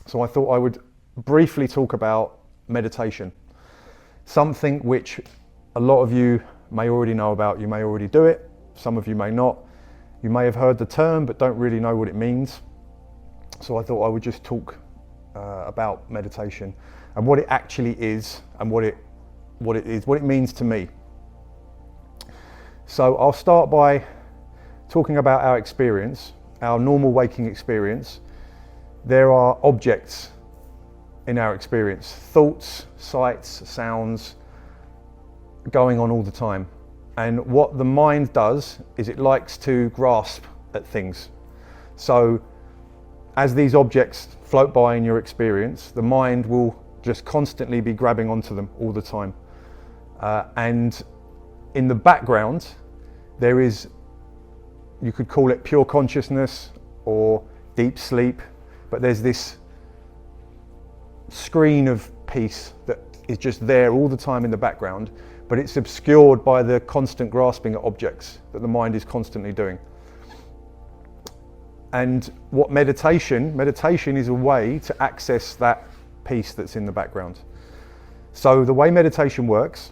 So I thought I would briefly talk about meditation, something which a lot of you may already know about. You may already do it, some of you may not. You may have heard the term but don't really know what it means. So I thought I would just talk about meditation and what it actually is and what it means to me. So I'll start by talking about our experience, our normal waking experience. There are objects in our experience, thoughts, sights, sounds going on all the time. And what the mind does is it likes to grasp at things. So as these objects float by in your experience, the mind will just constantly be grabbing onto them all the time. And in the background, there is, you could call it pure consciousness or deep sleep, but there's this screen of peace that is just there all the time in the background, but it's obscured by the constant grasping at objects that the mind is constantly doing. And what meditation is a way to access that peace that's in the background. So the way meditation works,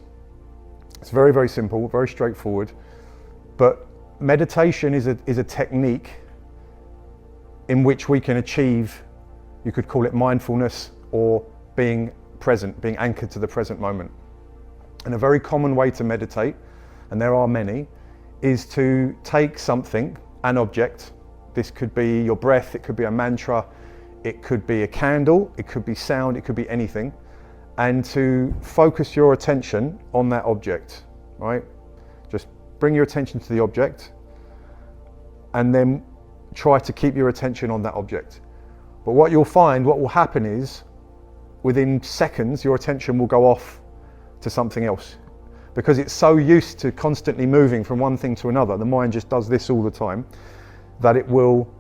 it's very, very simple, very straightforward, but meditation is a technique in which we can achieve, you could call it mindfulness or being present, being anchored to the present moment. And a very common way to meditate, and there are many, is to take something, an object. This could be your breath, it could be a mantra, it could be a candle, it could be sound, it could be anything, and to focus your attention on that object, right? Just bring your attention to the object and then try to keep your attention on that object. But what you'll find, what will happen is within seconds, your attention will go off to something else because it's so used to constantly moving from one thing to another. The mind just does this all the time that it will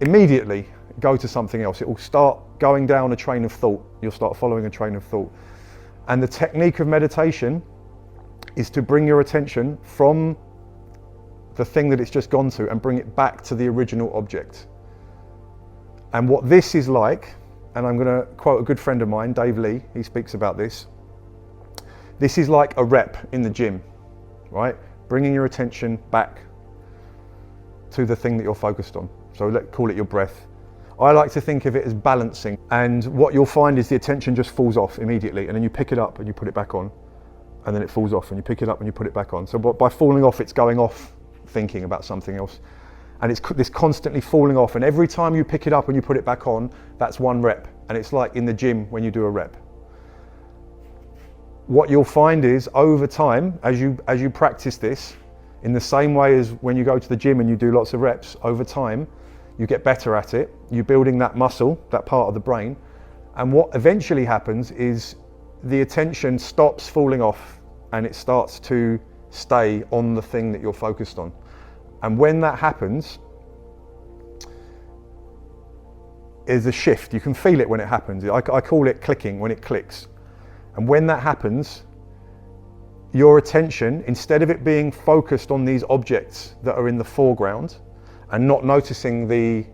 immediately go to something else. It will start going down a train of thought. You'll start following a train of thought. And the technique of meditation is to bring your attention from the thing that it's just gone to and bring it back to the original object. And what this is like, and I'm going to quote a good friend of mine, Dave Lee, he speaks about this. This is like a rep in the gym, right? Bringing your attention back to the thing that you're focused on. So let's call it your breath. I like to think of it as balancing, and what you'll find is the attention just falls off immediately, and then you pick it up and you put it back on, and then it falls off and you pick it up and you put it back on. So by falling off, it's going off thinking about something else, and it's this constantly falling off, and every time you pick it up and you put it back on, that's one rep. And it's like in the gym when you do a rep. What you'll find is over time, as you practice this, in the same way as when you go to the gym and you do lots of reps, over time you get better at it. You're building that muscle, that part of the brain, and what eventually happens is the attention stops falling off and it starts to stay on the thing that you're focused on. And when that happens, is a shift. You can feel it when it happens. I call it clicking, when it clicks. And when that happens, your attention, instead of it being focused on these objects that are in the foreground and not noticing the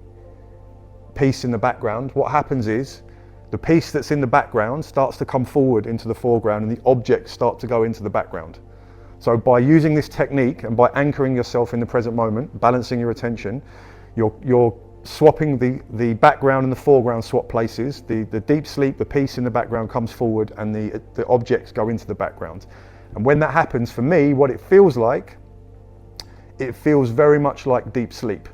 piece in the background, what happens is the piece that's in the background starts to come forward into the foreground and the objects start to go into the background. So by using this technique and by anchoring yourself in the present moment, balancing your attention, you're swapping the background and the foreground swap places. The deep sleep, the piece in the background comes forward and the objects go into the background. And when that happens, for me, what it feels very much like deep sleep.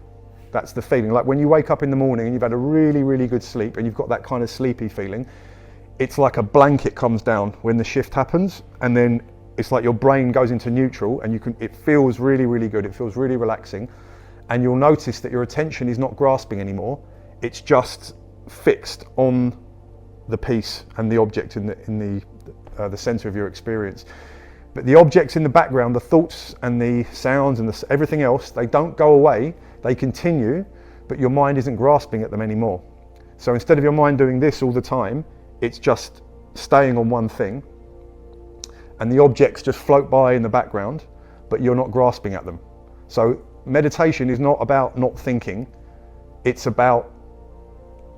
That's the feeling. Like when you wake up in the morning and you've had a really, really good sleep and you've got that kind of sleepy feeling, it's like a blanket comes down when the shift happens, and then it's like your brain goes into neutral and it feels really, really good. It feels really relaxing. And you'll notice that your attention is not grasping anymore. It's just fixed on the piece and the object in the center of your experience. But the objects in the background, the thoughts and the sounds and everything else, they don't go away, they continue, but your mind isn't grasping at them anymore. So instead of your mind doing this all the time, it's just staying on one thing, and the objects just float by in the background, but you're not grasping at them. So meditation is not about not thinking, it's about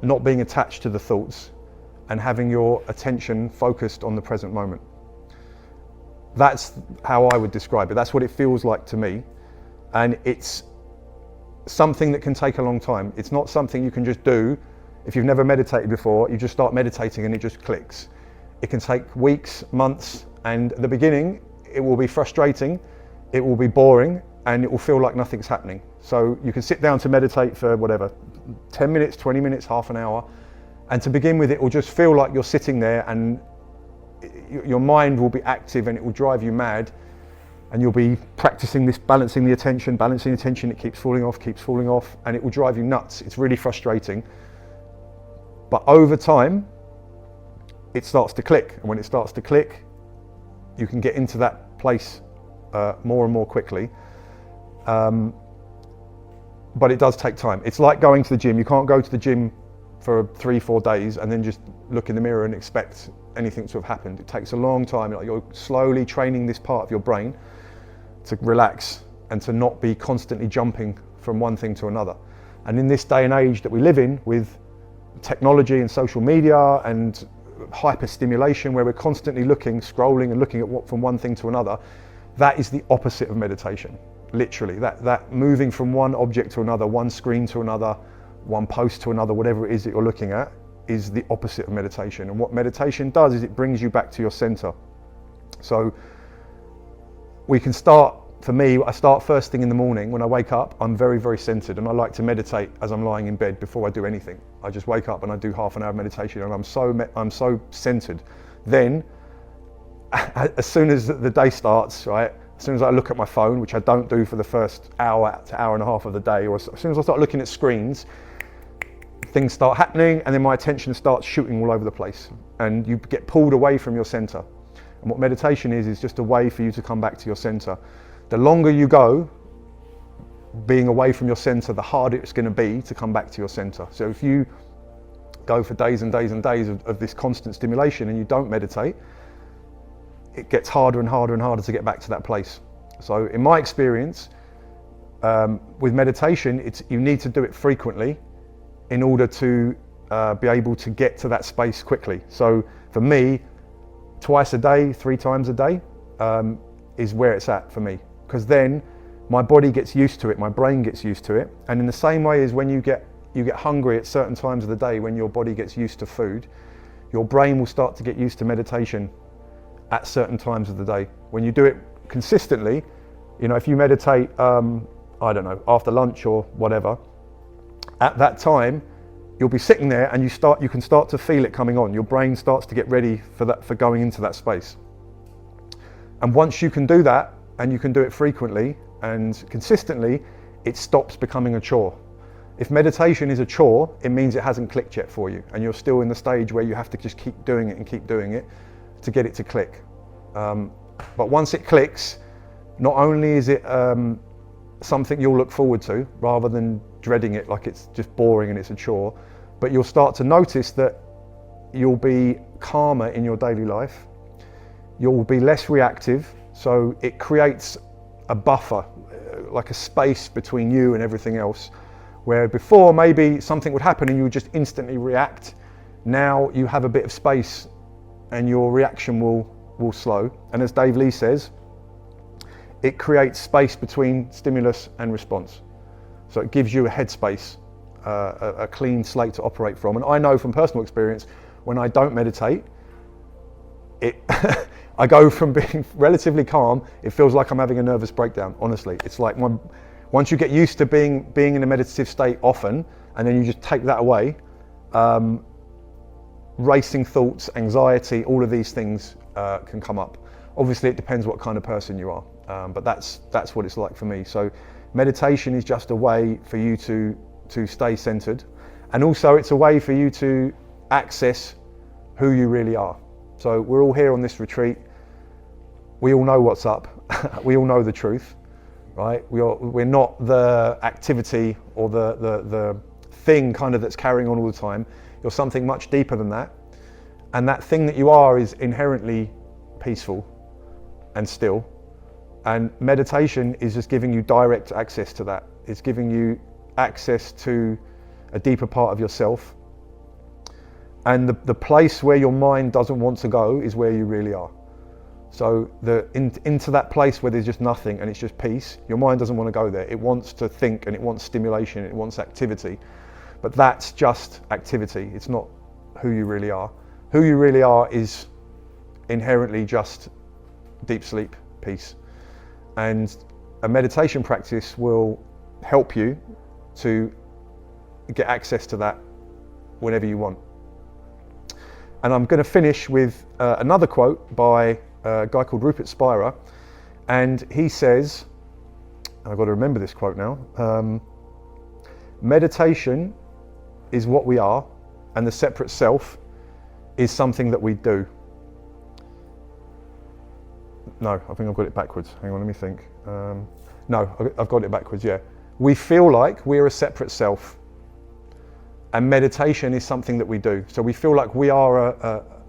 not being attached to the thoughts and having your attention focused on the present moment. That's how I would describe it. That's what it feels like to me. And it's something that can take a long time. It's not something you can just do. If you've never meditated before, you just start meditating and it just clicks. It can take weeks, months, and at the beginning, it will be frustrating, it will be boring, and it will feel like nothing's happening. So you can sit down to meditate for whatever, 10 minutes, 20 minutes, half an hour, and to begin with, it will just feel like you're sitting there and your mind will be active and it will drive you mad, and you'll be practicing this, balancing the attention, it keeps falling off, and it will drive you nuts. It's really frustrating. But over time, it starts to click, and when it starts to click, you can get into that place more and more quickly. But it does take time. It's like going to the gym. You can't go to the gym for 3-4 days and then just look in the mirror and expect anything to have happened. It takes a long time. Like, you're slowly training this part of your brain to relax and to not be constantly jumping from one thing to another. And in this day and age that we live in, with technology and social media and hyper stimulation, where we're constantly scrolling and looking at from one thing to another, that is the opposite of meditation. Literally, that moving from one object to another, one screen to another, one post to another, whatever it is that you're looking at, is the opposite of meditation. And what meditation does is it brings you back to your center. So we can start, for me, I start first thing in the morning. When I wake up, I'm very, very centered, and I like to meditate as I'm lying in bed before I do anything. I just wake up and I do half an hour of meditation, and I'm so centered. Then, as soon as the day starts, right, as soon as I look at my phone, which I don't do for the first hour to hour and a half of the day, or as soon as I start looking at screens, things start happening, and then my attention starts shooting all over the place, and you get pulled away from your center. And what meditation is just a way for you to come back to your center. The longer you go being away from your center, the harder it's going to be to come back to your center. So if you go for days and days and days of this constant stimulation and you don't meditate, it gets harder and harder and harder to get back to that place. So in my experience, with meditation, you need to do it frequently in order to be able to get to that space quickly. So for me, twice a day, 3 times a day is where it's at for me, because then my body gets used to it, my brain gets used to it. And in the same way as when you get hungry at certain times of the day, when your body gets used to food, your brain will start to get used to meditation at certain times of the day. When you do it consistently, if you meditate, I don't know, after lunch or whatever, at that time, you'll be sitting there and you can start to feel it coming on. Your brain starts to get ready for going into that space. And once you can do that, and you can do it frequently and consistently, it stops becoming a chore. If meditation is a chore, it means it hasn't clicked yet for you, and you're still in the stage where you have to just keep doing it and keep doing it to get it to click. But once it clicks, not only is it something you'll look forward to rather than dreading it like it's just boring and it's a chore, but you'll start to notice that you'll be calmer in your daily life. You'll be less reactive, so it creates a buffer, like a space between you and everything else, where before maybe something would happen and you would just instantly react. Now you have a bit of space and your reaction will slow. And as Dave Lee says, it creates space between stimulus and response. So it gives you a headspace, a clean slate to operate from. And I know from personal experience, when I don't meditate, I go from being relatively calm, it feels like I'm having a nervous breakdown, honestly. It's like once you get used to being in a meditative state often, and then you just take that away, racing thoughts, anxiety, all of these things can come up. Obviously, it depends what kind of person you are, but that's what it's like for me. So meditation is just a way for you to stay centered, and also it's a way for you to access who you really are. So we're all here on this retreat. We all know what's up. We all know the truth, right? We're not the activity or the thing kind of that's carrying on all the time. You're something much deeper than that. And that thing that you are is inherently peaceful and still. And meditation is just giving you direct access to that. It's giving you access to a deeper part of yourself, And the place where your mind doesn't want to go is where you really are. So into that place where there's just nothing and it's just peace, your mind doesn't want to go there. It wants to think and it wants stimulation, it wants activity. But that's just activity. It's not who you really are. Who you really are is inherently just deep sleep, peace. And a meditation practice will help you to get access to that whenever you want. And I'm going to finish with another quote by a guy called Rupert Spira, and he says, and I've got to remember this quote now, meditation is what we are, and the separate self is something that we do. No, I think I've got it backwards. Hang on, let me think. No, I've got it backwards, yeah. We feel like we're a separate self, and meditation is something that we do. So we feel like we are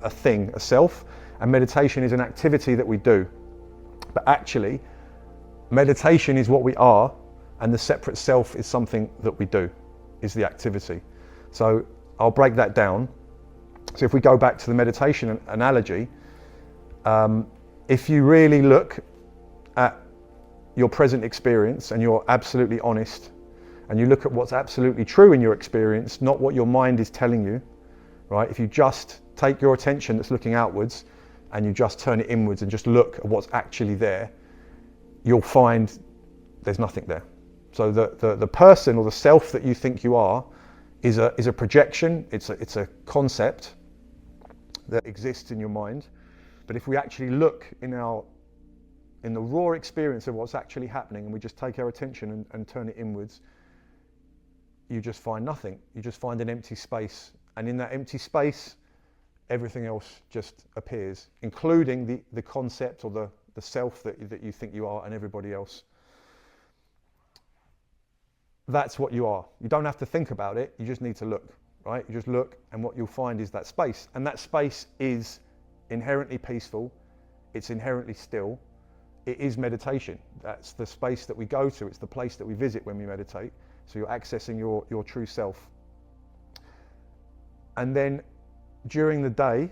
a thing, a self, and meditation is an activity that we do. But actually, meditation is what we are, and the separate self is something that we do, is the activity. So I'll break that down. So if we go back to the meditation analogy, if you really look at your present experience and you're absolutely honest, and you look at what's absolutely true in your experience, not what your mind is telling you, right? If you just take your attention that's looking outwards and you just turn it inwards and just look at what's actually there, you'll find there's nothing there. So the person or the self that you think you are is a projection, it's a concept that exists in your mind. But if we actually look in the raw experience of what's actually happening, and we just take our attention and turn it inwards, you just find nothing. You just find an empty space. And in that empty space, everything else just appears, including the concept or the self that you think you are and everybody else. That's what you are. You don't have to think about it. You just need to look, right? You just look, and what you'll find is that space. And that space is inherently peaceful. It's inherently still. It is meditation. That's the space that we go to. It's the place that we visit when we meditate. So you're accessing your true self. And then during the day,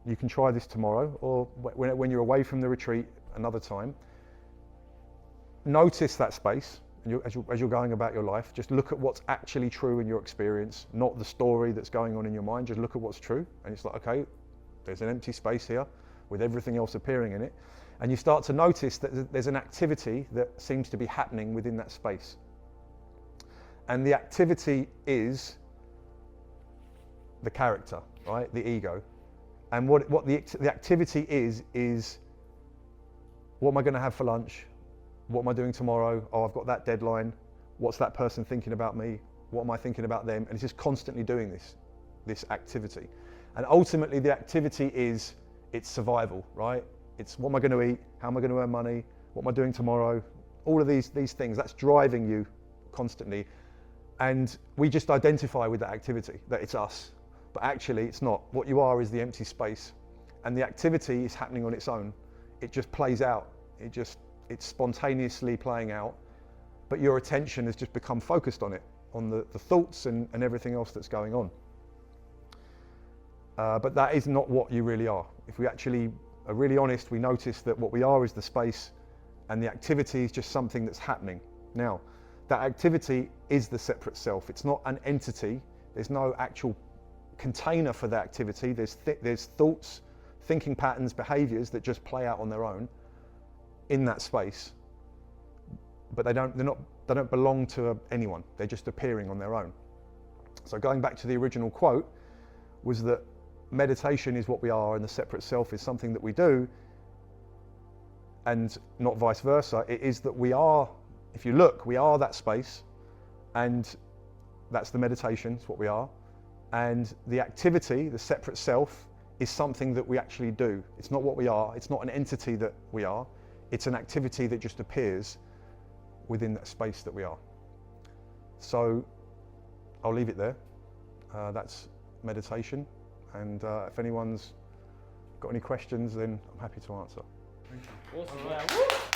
you can try this tomorrow, or when you're away from the retreat another time, notice that space. And as you're going about your life, just look at what's actually true in your experience, not the story that's going on in your mind. Just look at what's true. And it's like, okay, there's an empty space here with everything else appearing in it. And you start to notice that there's an activity that seems to be happening within that space. And the activity is the character, right? The ego. And what the activity is what am I going to have for lunch? What am I doing tomorrow? Oh, I've got that deadline. What's that person thinking about me? What am I thinking about them? And it's just constantly doing this activity. And ultimately the activity is it's survival, right? It's what am I going to eat? How am I going to earn money? What am I doing tomorrow? All of these things, that's driving you constantly. And we just identify with that activity, that it's us. But actually it's not. What you are is the empty space. And the activity is happening on its own. It just plays out. It's spontaneously playing out. But your attention has just become focused on it, on the thoughts and everything else that's going on. But that is not what you really are. If we actually are really honest, we notice that what we are is the space, and the activity is just something that's happening. Now, that activity is the separate self. It's not an entity. There's no actual container for that activity. There's thoughts, thinking patterns, behaviors that just play out on their own in that space. But they don't belong to anyone. They're just appearing on their own. So going back to the original quote, was that meditation is what we are and the separate self is something that we do, and not vice versa. It is that we are, if you look, we are that space, and that's the meditation, it's what we are. And the activity, the separate self, is something that we actually do. It's not what we are, it's not an entity that we are, it's an activity that just appears within that space that we are. So I'll leave it there. That's meditation. And if anyone's got any questions, then I'm happy to answer. Awesome.